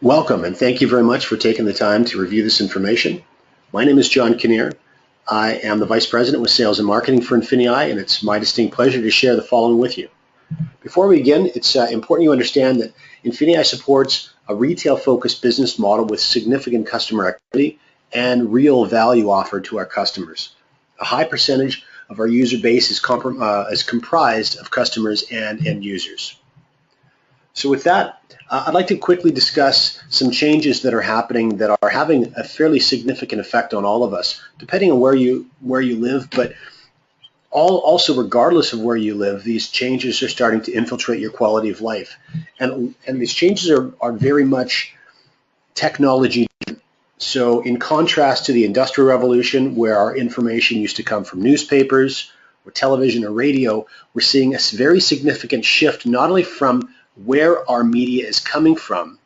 Welcome, and thank you very much for taking the time to review this information. My name is John Kinnear. I am the Vice President with Sales and Marketing for INFINii, and it's my distinct pleasure to share the following with you. Before we begin, it's important you understand that INFINii supports a retail-focused business model with significant customer activity and real value offered to our customers. A high percentage of our user base is comprised of customers and end users. So with that, I'd like to quickly discuss some changes that are happening that are having a fairly significant effect on all of us, depending on where you live, but also regardless of where you live, these changes are starting to infiltrate your quality of life. And these changes are very much technology driven. So in contrast to the Industrial Revolution, where our information used to come from newspapers or television or radio, we're seeing a very significant shift not only from where our media is coming from,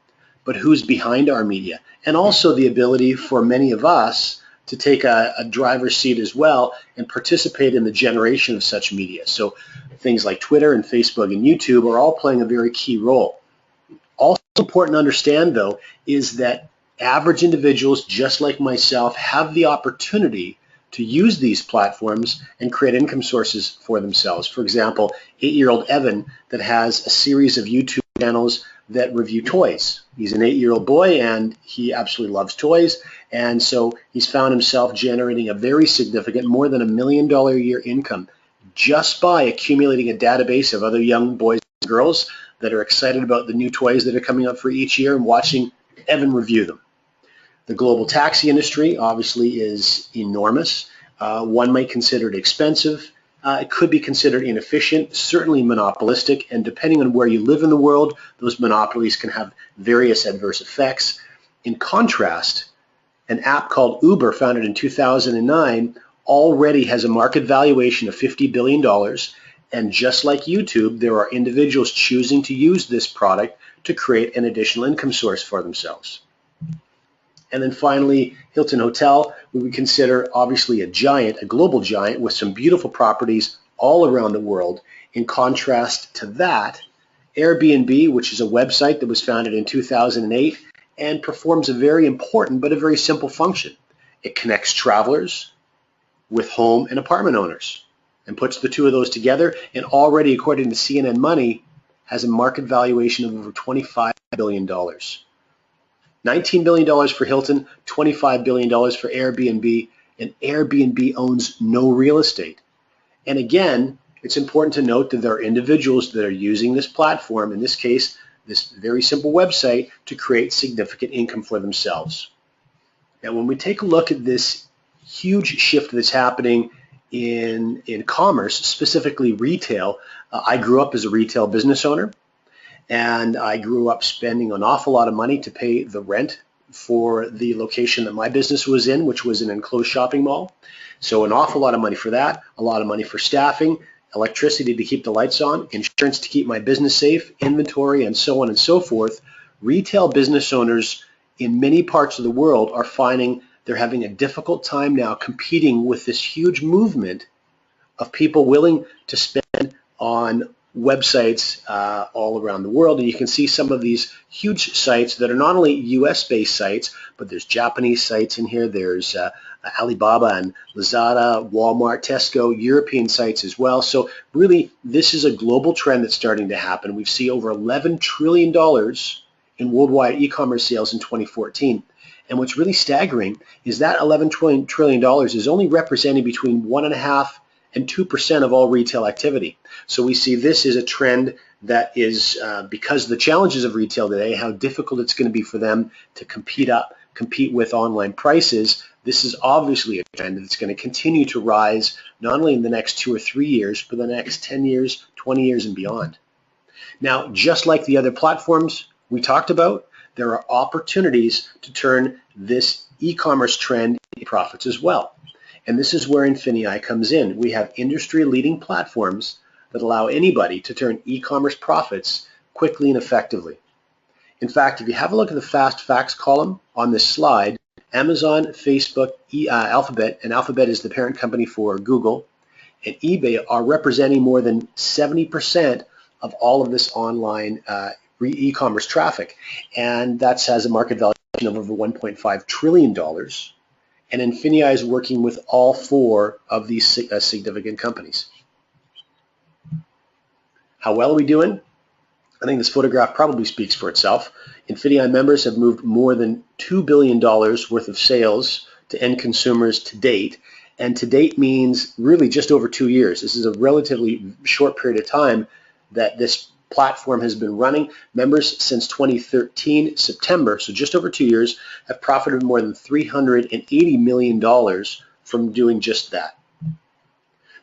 but who's behind our media, and also the ability for many of us to take a driver's seat as well and participate in the generation of such media. So things like Twitter and Facebook and YouTube are all playing a very key role. Also important to understand, though, is that average individuals, just like myself, have the opportunity to use these platforms and create income sources for themselves. For example, 8-year-old Evan that has a series of YouTube channels that review toys. He's an 8-year-old boy and he absolutely loves toys, and so he's found himself generating a very significant, more than $1 million a year income just by accumulating a database of other young boys and girls that are excited about the new toys that are coming up for each year and watching Evan review them. The global taxi industry obviously is enormous. One might consider it expensive. It could be considered inefficient, certainly monopolistic, and depending on where you live in the world, those monopolies can have various adverse effects. In contrast, an app called Uber, founded in 2009, already has a market valuation of $50 billion, and just like YouTube, there are individuals choosing to use this product to create an additional income source for themselves. And then finally, Hilton Hotel, we would consider obviously a giant, a global giant with some beautiful properties all around the world. In contrast to that, Airbnb, which is a website that was founded in 2008 and performs a very important but a very simple function. It connects travelers with home and apartment owners and puts the two of those together, and already, according to CNN Money, has a market valuation of over $25 billion. $19 billion for Hilton, $25 billion for Airbnb, and Airbnb owns no real estate. And again, it's important to note that there are individuals that are using this platform, in this case, this very simple website, to create significant income for themselves. Now, when we take a look at this huge shift that's happening in commerce, specifically retail, I grew up as a retail business owner. And I grew up spending an awful lot of money to pay the rent for the location that my business was in, which was an enclosed shopping mall. So an awful lot of money for that, a lot of money for staffing, electricity to keep the lights on, insurance to keep my business safe, inventory, and so on and so forth. Retail business owners in many parts of the world are finding they're having a difficult time now competing with this huge movement of people willing to spend on websites all around the world. And you can see some of these huge sites that are not only US-based sites, but there's Japanese sites in here. There's Alibaba and Lazada, Walmart, Tesco, European sites as well. So really, this is a global trend that's starting to happen. We've seen over $11 trillion in worldwide e-commerce sales in 2014. And what's really staggering is that $11 trillion is only representing between 1.5% and 2% of all retail activity. So we see this is a trend that is, because of the challenges of retail today, how difficult it's going to be for them to compete with online prices. This is obviously a trend that's going to continue to rise, not only in the next 2 or 3 years, but the next 10 years, 20 years, and beyond. Now, just like the other platforms we talked about, there are opportunities to turn this e-commerce trend into profits as well. And this is where INFINii comes in. We have industry-leading platforms that allow anybody to turn e-commerce profits quickly and effectively. In fact, if you have a look at the fast facts column on this slide, Amazon, Facebook, Alphabet, and Alphabet is the parent company for Google, and eBay are representing more than 70% of all of this online e-commerce traffic, and that has a market valuation of over $1.5 trillion. And INFINii is working with all four of these significant companies. How well are we doing? I think this photograph probably speaks for itself. INFINii members have moved more than $2 billion worth of sales to end consumers to date. And to date means really just over 2 years. This is a relatively short period of time that this platform has been running. Members since 2013, September, so just over 2 years, have profited more than $380 million from doing just that.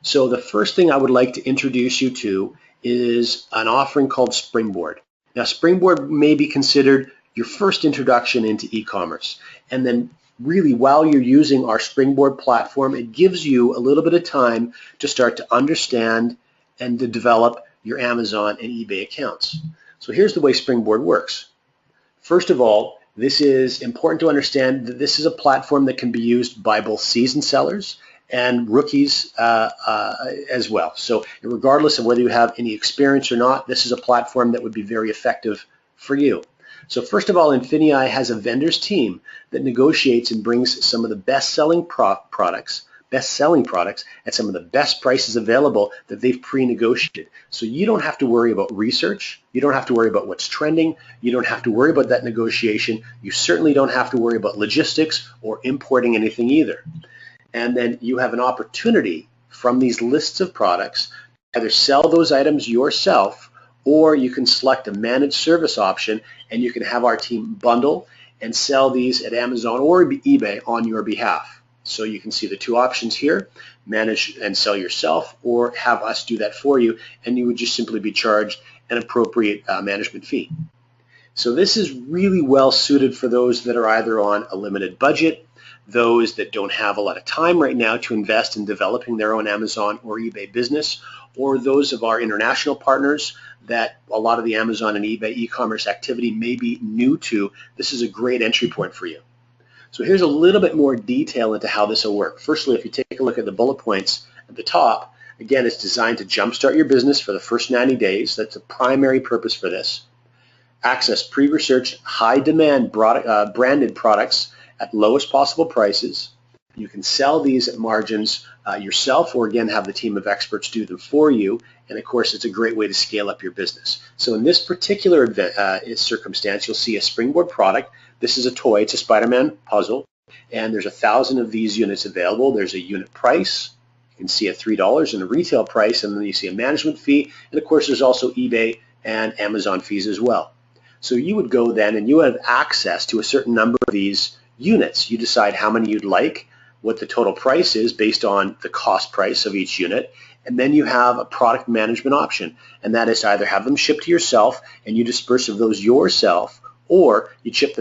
So the first thing I would like to introduce you to is an offering called Springboard. Now, Springboard may be considered your first introduction into e-commerce. And then really, while you're using our Springboard platform, it gives you a little bit of time to start to understand and to develop your Amazon and eBay accounts. So here's the way Springboard works. First of all, this is important to understand that this is a platform that can be used by both seasoned sellers and rookies as well. So regardless of whether you have any experience or not, this is a platform that would be very effective for you. So first of all, INFINii has a vendors team that negotiates and brings some of the best-selling products at some of the best prices available that they've pre-negotiated. So you don't have to worry about research. You don't have to worry about what's trending. You don't have to worry about that negotiation. You certainly don't have to worry about logistics or importing anything either. And then you have an opportunity from these lists of products to either sell those items yourself, or you can select a managed service option and you can have our team bundle and sell these at Amazon or eBay on your behalf. So you can see the two options here: manage and sell yourself, or have us do that for you, and you would just simply be charged an appropriate management fee. So this is really well suited for those that are either on a limited budget, those that don't have a lot of time right now to invest in developing their own Amazon or eBay business, or those of our international partners that a lot of the Amazon and eBay e-commerce activity may be new to. This is a great entry point for you. So here's a little bit more detail into how this will work. Firstly, if you take a look at the bullet points at the top, again, it's designed to jumpstart your business for the first 90 days. That's the primary purpose for this. Access pre-researched, high-demand branded products at lowest possible prices. You can sell these at margins yourself, or again have the team of experts do them for you. And of course, it's a great way to scale up your business. So in this particular circumstance, you'll see a Springboard product. This is a toy. It's a Spider-Man puzzle, and there's 1,000 of these units available. There's a unit price. You can see a $3 and a retail price, and then you see a management fee. And of course, there's also eBay and Amazon fees as well. So you would go then and you have access to a certain number of these units. You decide how many you'd like, what the total price is based on the cost price of each unit, and then you have a product management option, and that is to either have them shipped to yourself and you disperse of those yourself, or you select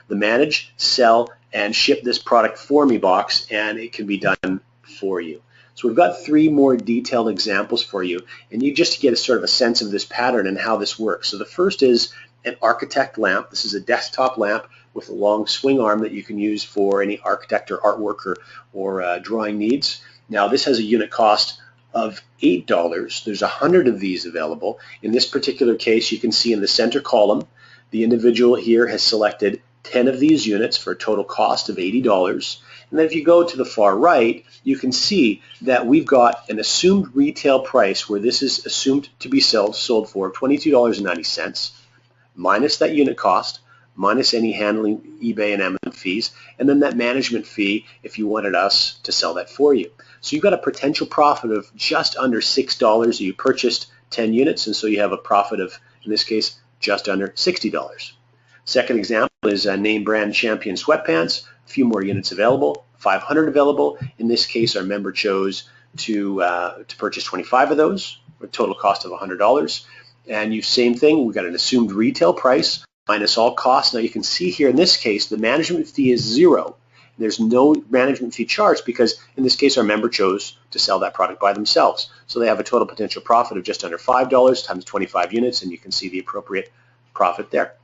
the manage, sell, and ship this product for me box, and it can be done for you. So we've got 3 more detailed examples for you, and you just get a sort of a sense of this pattern and how this works. So the first is an architect lamp. This is a desktop lamp with a long swing arm that you can use for any architect or artwork or drawing needs. Now this has a unit cost of $8. There's 100 of these available. In this particular case, you can see in the center column, the individual here has selected 10 of these units for a total cost of $80. And then if you go to the far right, you can see that we've got an assumed retail price where this is assumed to be sold for $22.90, minus that unit cost, minus any handling eBay and Amazon fees, and then that management fee if you wanted us to sell that for you. So you've got a potential profit of just under $6. You purchased 10 units, and so you have a profit of, in this case, just under $60. Second example is name brand Champion sweatpants. A few more units available, 500 available. In this case, our member chose to purchase 25 of those, with a total cost of $100. And same thing, we've got an assumed retail price minus all costs. Now you can see here in this case, the management fee is $0. There's no management fee charged because in this case, our member chose to sell that product by themselves. So they have a total potential profit of just under $5 times 25 units, and you can see the appropriate profit there.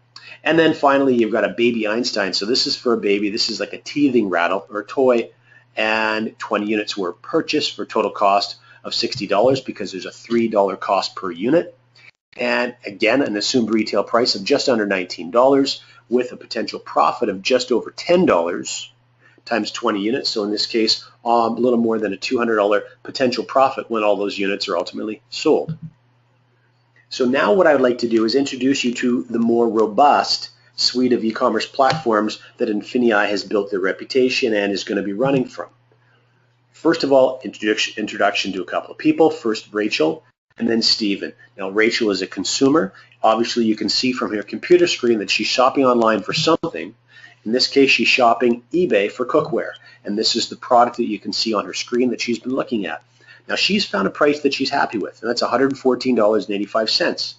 And then finally, you've got a baby Einstein. So this is for a baby. This is like a teething rattle or toy, and 20 units were purchased for a total cost of $60 because there's a $3 cost per unit. and again an assumed retail price of just under $19 with a potential profit of just over $10 times 20 units. So in this case, a little more than a $200 potential profit when all those units are ultimately sold. So now what I would like to do is introduce you to the more robust suite of e-commerce platforms that INFINii has built their reputation and is going to be running from. First of all, introduction to a couple of people. First, Rachel, and then Stephen. Now, Rachel is a consumer. Obviously, you can see from her computer screen that she's shopping online for something. In this case, she's shopping eBay for cookware, and this is the product that you can see on her screen that she's been looking at. Now, she's found a price that she's happy with, and that's $114.85.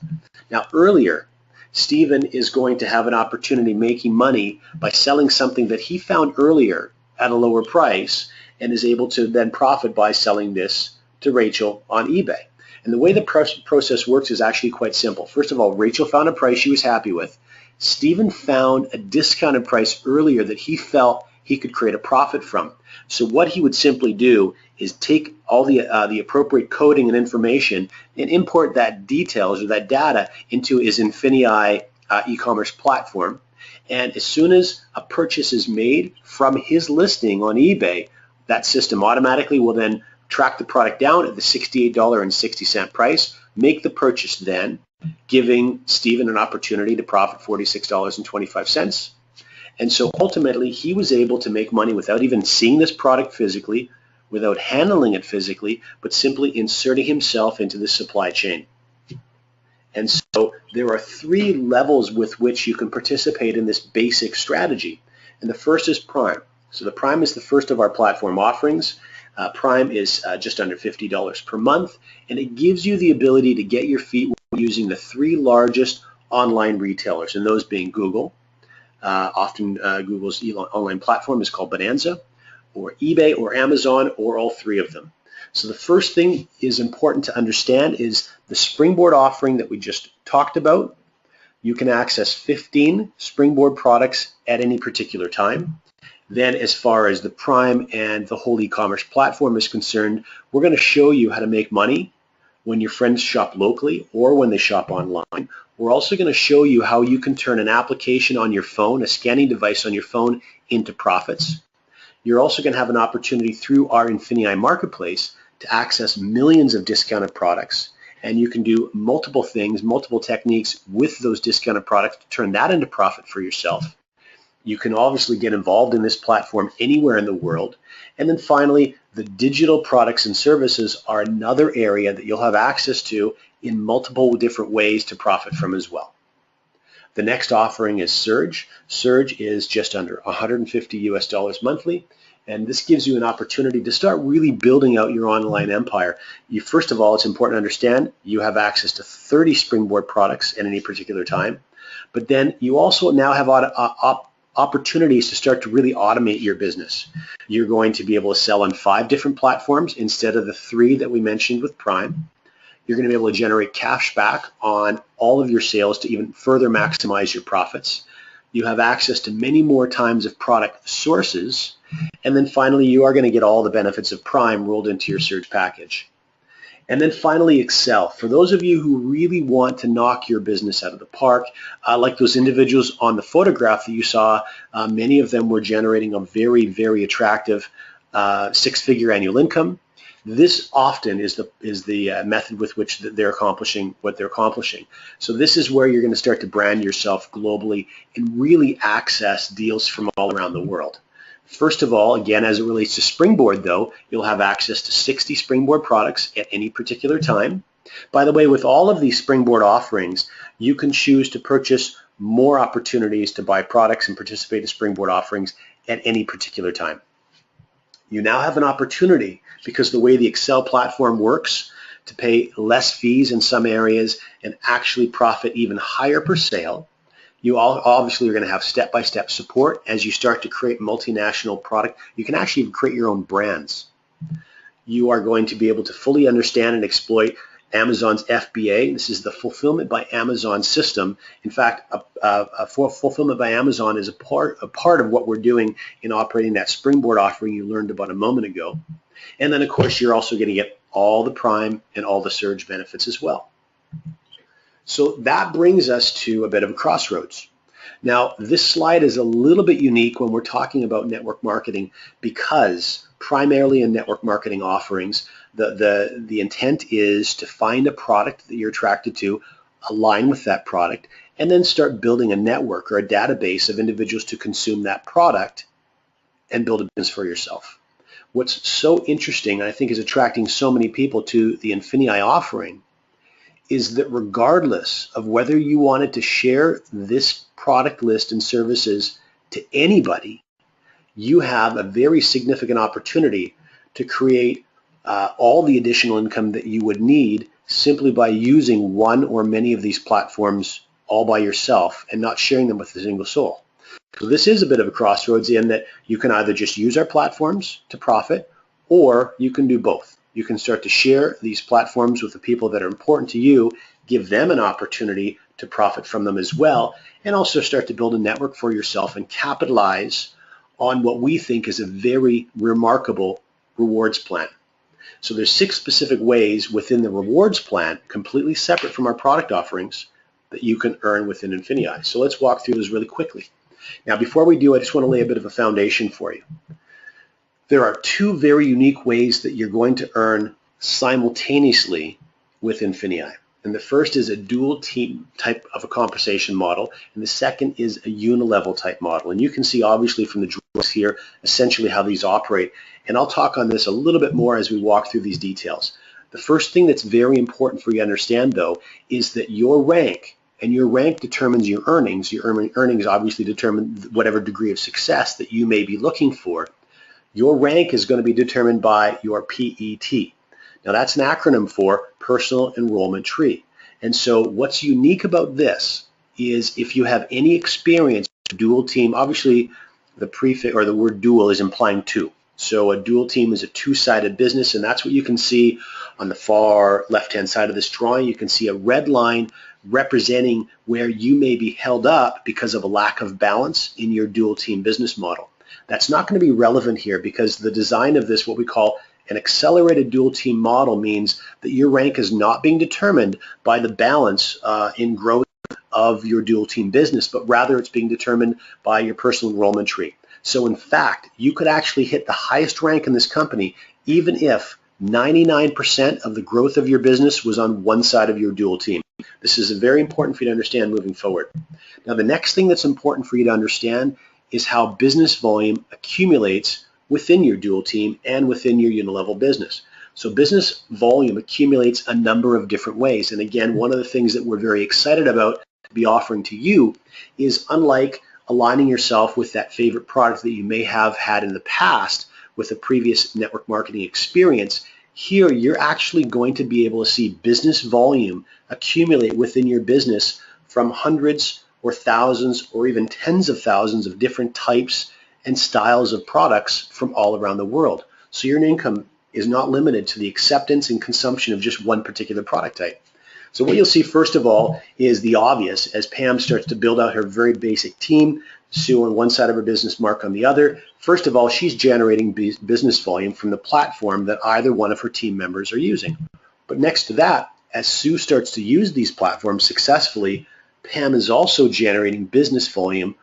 Now, earlier, Stephen is going to have an opportunity making money by selling something that he found earlier at a lower price and is able to then profit by selling this to Rachel on eBay. And the way the process works is actually quite simple. First of all, Rachel found a price she was happy with. Stephen found a discounted price earlier that he felt he could create a profit from. So what he would simply do is take all the appropriate coding and information and import that details or that data into his INFINii e-commerce platform. And as soon as a purchase is made from his listing on eBay, that system automatically will then track the product down at the $68.60 price, make the purchase then, giving Stephen an opportunity to profit $46.25. And so ultimately, he was able to make money without even seeing this product physically, without handling it physically, but simply inserting himself into the supply chain. And so there are three levels with which you can participate in this basic strategy. And the first is Prime. So the Prime is the first of our platform offerings. Prime is just under $50 per month, and it gives you the ability to get your feet using the three largest online retailers, and those being Google. Often Google's online platform is called Bonanza, or eBay, or Amazon, or all three of them. So the first thing is important to understand is the Springboard offering that we just talked about. You can access 15 Springboard products at any particular time. Then as far as the Prime and the whole e-commerce platform is concerned, we're going to show you how to make money when your friends shop locally or when they shop online. We're also going to show you how you can turn an application on your phone, a scanning device on your phone, into profits. You're also going to have an opportunity through our INFINii marketplace to access millions of discounted products. And you can do multiple things, multiple techniques with those discounted products to turn that into profit for yourself. You can obviously get involved in this platform anywhere in the world. And then finally, the digital products and services are another area that you'll have access to in multiple different ways to profit from as well. The next offering is Surge. Surge is just under $150 monthly. And this gives you an opportunity to start really building out your online empire. First of all, it's important to understand you have access to 30 Springboard products at any particular time. But then you also now have opportunities to start to really automate your business. You're going to be able to sell on 5 different platforms instead of the 3 that we mentioned with Prime. You're going to be able to generate cash back on all of your sales to even further maximize your profits. You have access to many more times of product sources. And then finally, you are going to get all the benefits of Prime rolled into your Surge package. And then finally, Excel. For those of you who really want to knock your business out of the park, like those individuals on the photograph that you saw, many of them were generating a very, very attractive 6-figure annual income. This often is the method with which they're accomplishing what they're accomplishing. So this is where you're going to start to brand yourself globally and really access deals from all around the world. First of all, again, as it relates to Springboard, though, you'll have access to 60 Springboard products at any particular time. By the way, with all of these Springboard offerings, you can choose to purchase more opportunities to buy products and participate in Springboard offerings at any particular time. You now have an opportunity, because the way the Excel platform works, to pay less fees in some areas and actually profit even higher per sale. You obviously are going to have step-by-step support as you start to create multinational product. You can actually create your own brands. You are going to be able to fully understand and exploit Amazon's FBA. This is the Fulfillment by Amazon system. In fact, Fulfillment by Amazon is a part of what we're doing in operating that Springboard offering you learned about a moment ago. And then, of course, you're also going to get all the Prime and all the Surge benefits as well. So that brings us to a bit of a crossroads. Now, this slide is a little bit unique when we're talking about network marketing because primarily in network marketing offerings, the intent is to find a product that you're attracted to, align with that product, and then start building a network or a database of individuals to consume that product and build a business for yourself. What's so interesting, I think, is attracting so many people to the INFINii offering is that regardless of whether you wanted to share this product list and services to anybody, you have a very significant opportunity to create all the additional income that you would need simply by using one or many of these platforms all by yourself and not sharing them with a single soul. So this is a bit of a crossroads in that you can either just use our platforms to profit, or you can do both. You can start to share these platforms with the people that are important to you, give them an opportunity to profit from them as well, and also start to build a network for yourself and capitalize on what we think is a very remarkable rewards plan. So there's 6 specific ways within the rewards plan, completely separate from our product offerings, that you can earn within INFINii. So let's walk through those really quickly. Now, before we do, I just want to lay a bit of a foundation for you. There are 2 very unique ways that you're going to earn simultaneously with INFINii. And the first is a dual team type of a compensation model, and the second is a unilevel type model. And you can see obviously from the drawings here essentially how these operate. And I'll talk on this a little bit more as we walk through these details. The first thing that's very important for you to understand, though, is that your rank, and your rank determines your earnings. Your earnings obviously determine whatever degree of success that you may be looking for. Your rank is going to be determined by your PET. Now that's an acronym for Personal Enrollment Tree. And so what's unique about this is if you have any experience with dual team, obviously the prefix or the word dual is implying 2. So a dual team is a 2-sided business, and that's what you can see on the far left-hand side of this drawing. You can see a red line representing where you may be held up because of a lack of balance in your dual team business model. That's not going to be relevant here because the design of this, what we call an accelerated dual team model, means that your rank is not being determined by the balance in growth of your dual team business, but rather it's being determined by your personal enrollment tree. So in fact, you could actually hit the highest rank in this company even if 99% of the growth of your business was on one side of your dual team. This is very important for you to understand moving forward. Now, the next thing that's important for you to understand is how business volume accumulates within your dual team and within your unilevel business. So business volume accumulates a number of different ways. And again, one of the things that we're very excited about to be offering to you is, unlike aligning yourself with that favorite product that you may have had in the past with a previous network marketing experience, here you're actually going to be able to see business volume accumulate within your business from hundreds or thousands or even tens of thousands of different types and styles of products from all around the world. So your income is not limited to the acceptance and consumption of just one particular product type. So what you'll see first of all is the obvious as Pam starts to build out her very basic team, Sue on one side of her business, Mark on the other. First of all, she's generating business volume from the platform that either one of her team members are using. But next to that, as Sue starts to use these platforms successfully, Pam is also generating business volume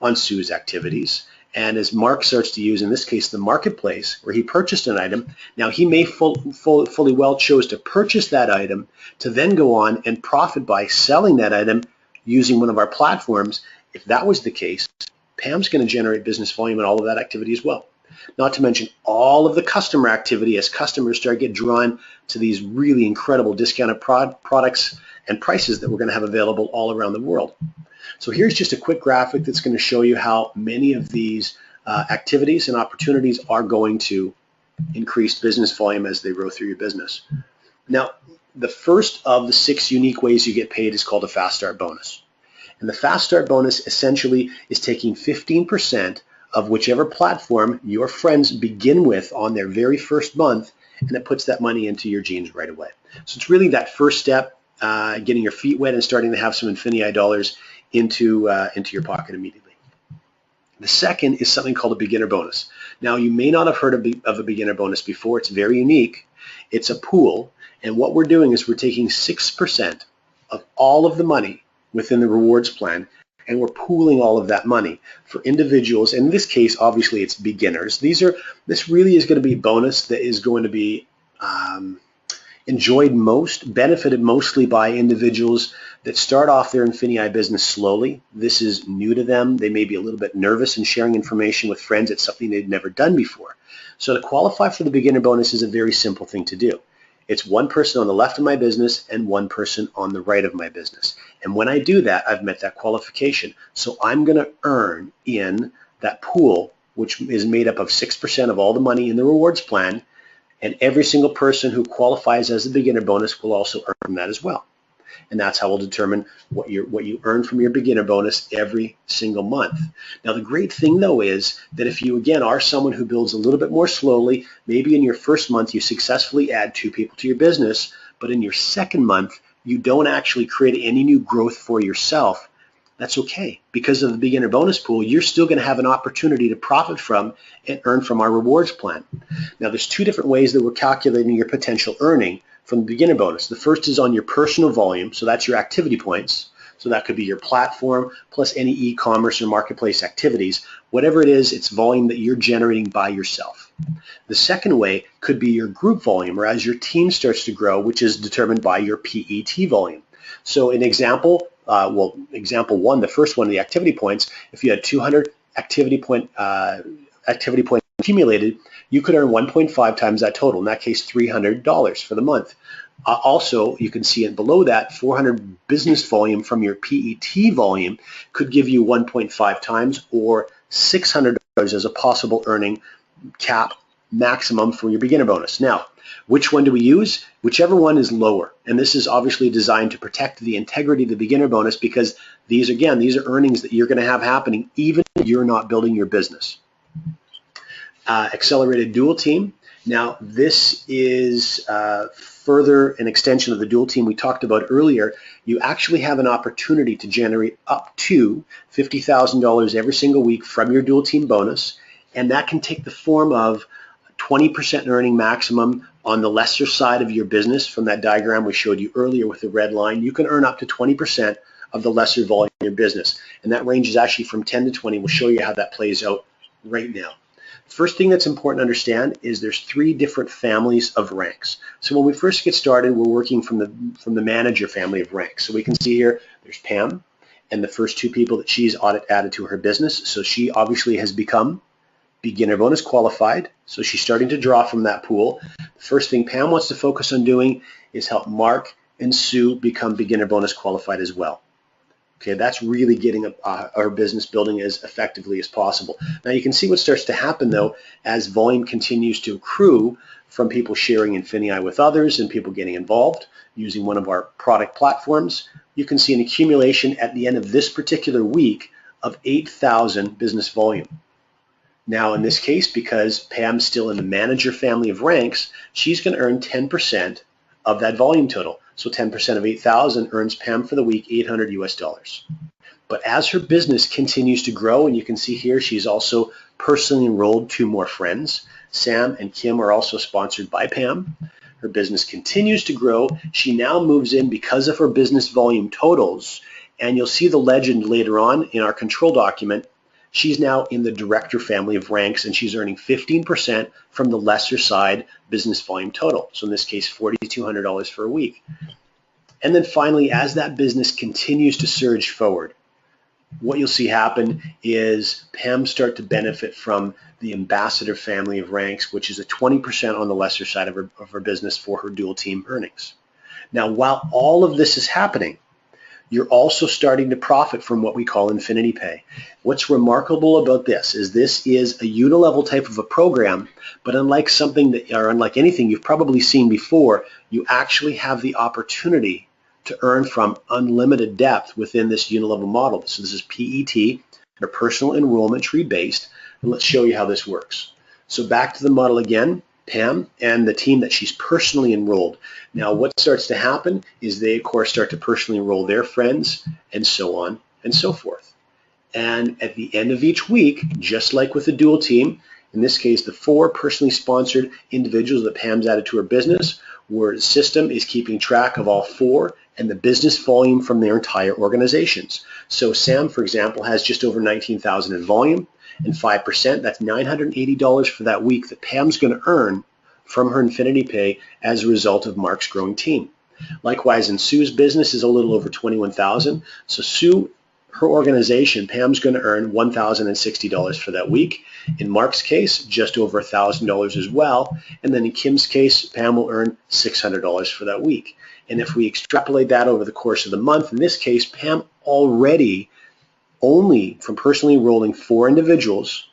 on Sue's activities. And as Mark starts to use, in this case, the marketplace, where he purchased an item, now he may fully well chose to purchase that item to then go on and profit by selling that item using one of our platforms. If that was the case, Pam's going to generate business volume in all of that activity as well. Not to mention all of the customer activity as customers start to get drawn to these really incredible discounted products and prices that we're going to have available all around the world. So here's just a quick graphic that's going to show you how many of these activities and opportunities are going to increase business volume as they grow through your business. Now, the first of the 6 unique ways you get paid is called a Fast Start bonus. And the Fast Start bonus essentially is taking 15% of whichever platform your friends begin with on their very first month, and it puts that money into your jeans right away. So it's really that first step, getting your feet wet and starting to have some INFINii dollars into your pocket immediately. The second is something called a beginner bonus. Now, you may not have heard of a beginner bonus before. It's very unique. It's a pool, and what we're doing is we're taking 6% of all of the money within the rewards plan, and we're pooling all of that money for individuals. In this case, obviously, it's beginners. This really is going to be a bonus that is going to be benefited mostly by individuals that start off their INFINii business slowly. This is new to them. They may be a little bit nervous in sharing information with friends. It's something they've never done before. So to qualify for the beginner bonus is a very simple thing to do. It's one person on the left of my business and one person on the right of my business. And when I do that, I've met that qualification. So I'm going to earn in that pool, which is made up of 6% of all the money in the rewards plan, and every single person who qualifies as a beginner bonus will also earn that as well. And that's how we'll determine what you earn from your beginner bonus every single month. Now, the great thing, though, is that if you, again, are someone who builds a little bit more slowly, maybe in your first month you successfully add 2 people to your business, but in your second month you don't actually create any new growth for yourself, that's okay. Because of the beginner bonus pool, you're still going to have an opportunity to profit from and earn from our rewards plan. Now, there's 2 different ways that we're calculating your potential earning from the beginner bonus. The first is on your personal volume, so that's your activity points. So that could be your platform plus any e-commerce or marketplace activities. Whatever it is, it's volume that you're generating by yourself. The second way could be your group volume, or as your team starts to grow, which is determined by your PET volume. So an example, example 1, the first one, the activity points, if you had 200 activity point accumulated, you could earn 1.5 times that total, in that case $300 for the month. Also, you can see it below that, 400 business volume from your PET volume could give you 1.5 times, or $600 as a possible earning cap maximum for your beginner bonus. Now, which one do we use? Whichever one is lower. And this is obviously designed to protect the integrity of the beginner bonus, because these are earnings that you're going to have happening even if you're not building your business. Accelerated dual team. Now, this is further an extension of the dual team we talked about earlier. You actually have an opportunity to generate up to $50,000 every single week from your dual team bonus, and that can take the form of 20% earning maximum on the lesser side of your business. From that diagram we showed you earlier with the red line, you can earn up to 20% of the lesser volume in your business, and that range is actually from 10 to 20. We'll show you how that plays out right now. First thing that's important to understand is there's 3 different families of ranks. So when we first get started, we're working from the manager family of ranks. So we can see here there's Pam and the first 2 people that she's added to her business. So she obviously has become beginner bonus qualified. So she's starting to draw from that pool. The first thing Pam wants to focus on doing is help Mark and Sue become beginner bonus qualified as well. Okay, that's really getting our business building as effectively as possible. Now you can see what starts to happen, though, as volume continues to accrue from people sharing INFINii with others and people getting involved using one of our product platforms. You can see an accumulation at the end of this particular week of 8,000 business volume. Now in this case, because Pam's still in the manager family of ranks, she's going to earn 10% of that volume total. So 10% of 8,000 earns Pam for the week $800 US. But as her business continues to grow, and you can see here she's also personally enrolled 2 more friends. Sam and Kim are also sponsored by Pam. Her business continues to grow. She now moves in because of her business volume totals, and you'll see the legend later on in our control document. She's now in the director family of ranks, and she's earning 15% from the lesser side business volume total. So in this case, $4,200 for a week. And then finally, as that business continues to surge forward, what you'll see happen is Pam start to benefit from the ambassador family of ranks, which is a 20% on the lesser side of her business for her dual team earnings. Now, while all of this is happening, you're also starting to profit from what we call INFINII Pay. What's remarkable about this is a unilevel type of a program, but unlike anything you've probably seen before, you actually have the opportunity to earn from unlimited depth within this unilevel model. So this is PET, or personal enrollment tree based, and let's show you how this works. So back to the model again. Pam and the team that she's personally enrolled. Now what starts to happen is they of course start to personally enroll their friends, and so on and so forth. And at the end of each week, just like with the dual team, in this case the 4 personally sponsored individuals that Pam's added to her business, where the system is keeping track of all 4 and the business volume from their entire organizations. So Sam, for example, has just over 19,000 in volume, and 5%, that's $980 for that week that Pam's going to earn from her INFINII Pay as a result of Mark's growing team. Likewise, in Sue's business is a little over 21,000. So Sue, her organization, Pam's going to earn $1,060 for that week. In Mark's case, just over $1,000 as well. And then in Kim's case, Pam will earn $600 for that week. And if we extrapolate that over the course of the month, in this case, Pam already, only from personally enrolling 4 individuals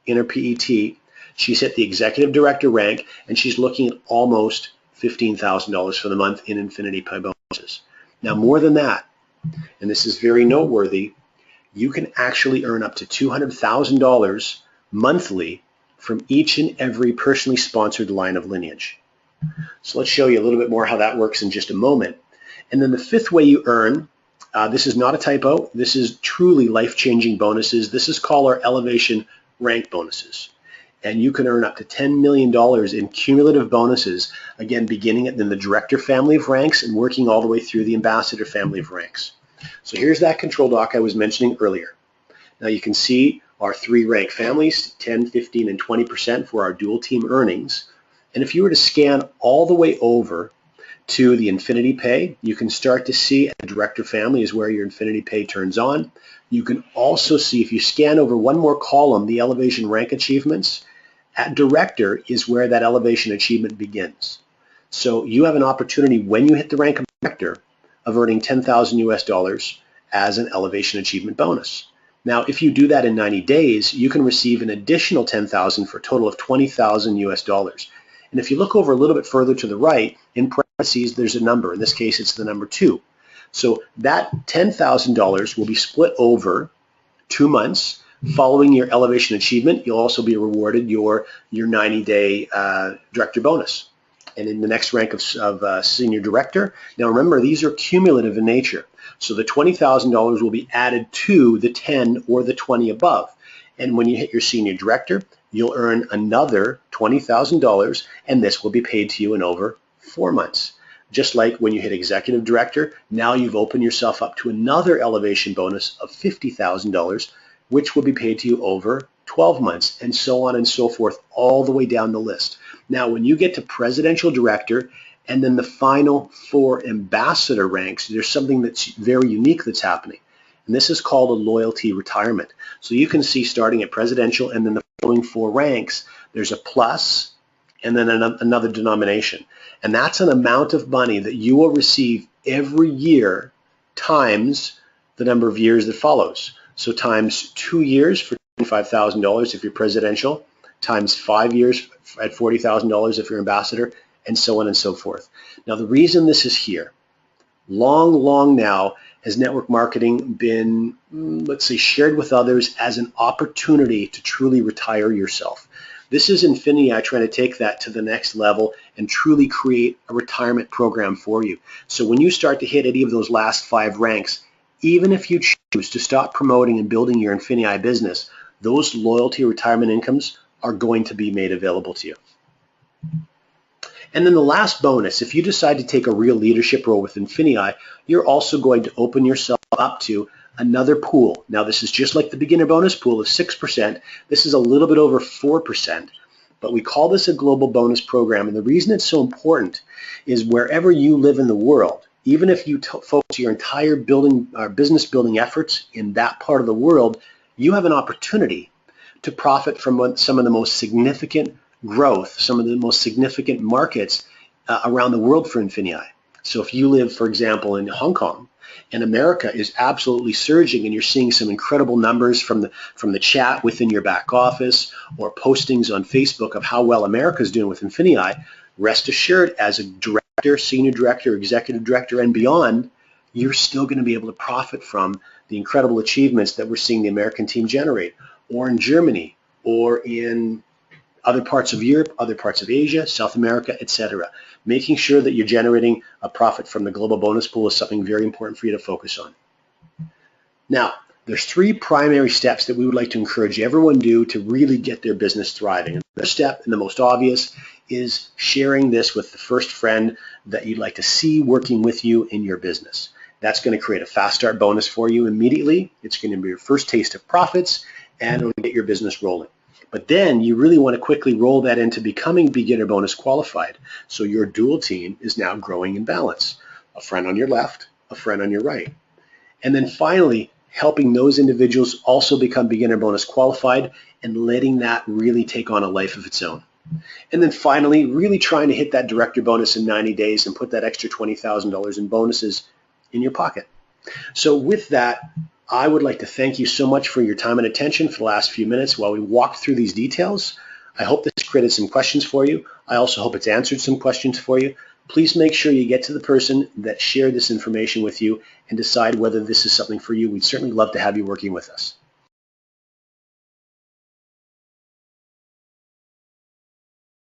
in her PET, she's hit the executive director rank, and she's looking at almost $15,000 for the month in INFINII Pay bonuses. Now, more than that, and this is very noteworthy, you can actually earn up to $200,000 monthly from each and every personally sponsored line of lineage. So let's show you a little bit more how that works in just a moment. And then the 5th way you earn, this is not a typo, this is truly life-changing bonuses. This is called our elevation rank bonuses. And you can earn up to $10 million in cumulative bonuses, again, beginning in the director family of ranks and working all the way through the ambassador family of ranks. So here's that control doc I was mentioning earlier. Now you can see our 3 rank families, 10, 15, and 20% for our dual team earnings. And if you were to scan all the way over to the INFINII Pay, you can start to see a director family is where your INFINII Pay turns on. You can also see, if you scan over one more column, the elevation rank achievements. At director is where that elevation achievement begins. So you have an opportunity when you hit the rank of director of earning $10,000 as an elevation achievement bonus. Now, if you do that in 90 days, you can receive an additional $10,000 for a total of $20,000. And if you look over a little bit further to the right, in parentheses, there's a number. In this case, it's the number 2. So that $10,000 will be split over 2 months. Following your elevation achievement, you'll also be rewarded your 90-day director bonus. And in the next rank of senior director, now remember, these are cumulative in nature. So the $20,000 will be added to the 10 or the 20 above. And when you hit your senior director, you'll earn another $20,000, and this will be paid to you in over 4 months. Just like when you hit executive director, now you've opened yourself up to another elevation bonus of $50,000, which will be paid to you over 12 months, and so on and so forth, all the way down the list. Now, when you get to presidential director and then the final 4 ambassador ranks, there's something that's very unique that's happening. And this is called a loyalty retirement. So you can see starting at presidential and then the following 4 ranks, there's a plus and then another denomination. And that's an amount of money that you will receive every year times the number of years that follows. So times 2 years for $25,000 if you're presidential, times 5 years at $40,000 if you're ambassador, and so on and so forth. Now, the reason this is here, long now has network marketing been, let's say, shared with others as an opportunity to truly retire yourself. This is INFINII trying to take that to the next level and truly create a retirement program for you. So when you start to hit any of those last 5 ranks, even if you choose to stop promoting and building your INFINII business, those loyalty retirement incomes are going to be made available to you. And then the last bonus, if you decide to take a real leadership role with INFINII, you're also going to open yourself up to another pool. Now, this is just like the beginner bonus pool of 6%. This is a little bit over 4%, but we call this a global bonus program. And the reason it's so important is wherever you live in the world, even if you focus your entire business building efforts in that part of the world, you have an opportunity to profit from some of the most significant growth, some of the most significant markets around the world for INFINII. So if you live, for example, in Hong Kong, and America is absolutely surging, and you're seeing some incredible numbers from the chat within your back office or postings on Facebook of how well America is doing with INFINII, rest assured, as a director, senior director, executive director, and beyond, you're still going to be able to profit from the incredible achievements that we're seeing the American team generate, or in Germany, or in other parts of Europe, other parts of Asia, South America, etc. Making sure that you're generating a profit from the global bonus pool is something very important for you to focus on. Now, there's 3 primary steps that we would like to encourage everyone to do to really get their business thriving. And the first step, and the most obvious, is sharing this with the first friend that you'd like to see working with you in your business. That's going to create a fast start bonus for you immediately. It's going to be your first taste of profits, and it'll get your business rolling. But then you really want to quickly roll that into becoming beginner bonus qualified. So your dual team is now growing in balance. A friend on your left, a friend on your right. And then finally, helping those individuals also become beginner bonus qualified and letting that really take on a life of its own. And then finally, really trying to hit that director bonus in 90 days and put that extra $20,000 in bonuses in your pocket. So with that, I would like to thank you so much for your time and attention for the last few minutes while we walked through these details. I hope this created some questions for you. I also hope it's answered some questions for you. Please make sure you get to the person that shared this information with you and decide whether this is something for you. We'd certainly love to have you working with us.